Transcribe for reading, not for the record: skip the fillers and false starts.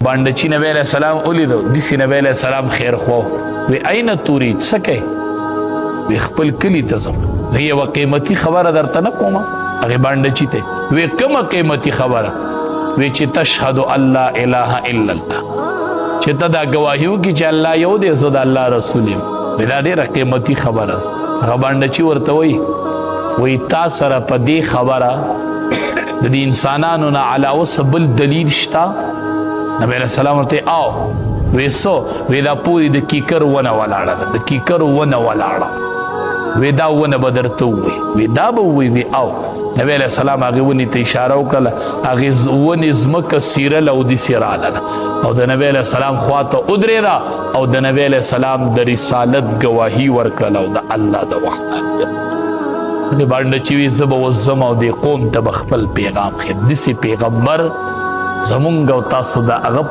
باندچی نبی علیہ السلام ولیدو دسی نبی علیہ السلام خیر خو وی این تورید سکے وی خپل کلی ته ځم وی یوه قیمتي خبره درته نه کومه هغې باندچي ته وی کومه قیمتي خبره وی چې تشهد ان لا اله الا الله چې ته دا ګواهي وکړي چې الله یو دی زه د الله رسول یم وی دا ډېره قیمتي خبره هغه باندچي ورته وی تا سره په دې خبره د دې انسانانو نه علاوه څه بل دلیل شته نبی علیہ السلام ورته آو وی سو وی دا پوری د کیکر ونه ولاړه ده د کیکر ونه ولاړه وی دا ونه به درته ووایي وی دا به ووایي وی آو نبی علیہ السلام هغې ونې ته اشاره وکړله هغې ونې ځمکه څیرله او داسې راغله او د نبی علیہ السلام خواته ودرېده او د نبی علیہ السلام د رسالت ګواهي ورکړله او د الله د وحدانیت دې باندې چې وي زه به اوس ځم او دې قوم ته به خپل پیغام ښیم داسې پیغمبر زمونږ او تاسو د هغه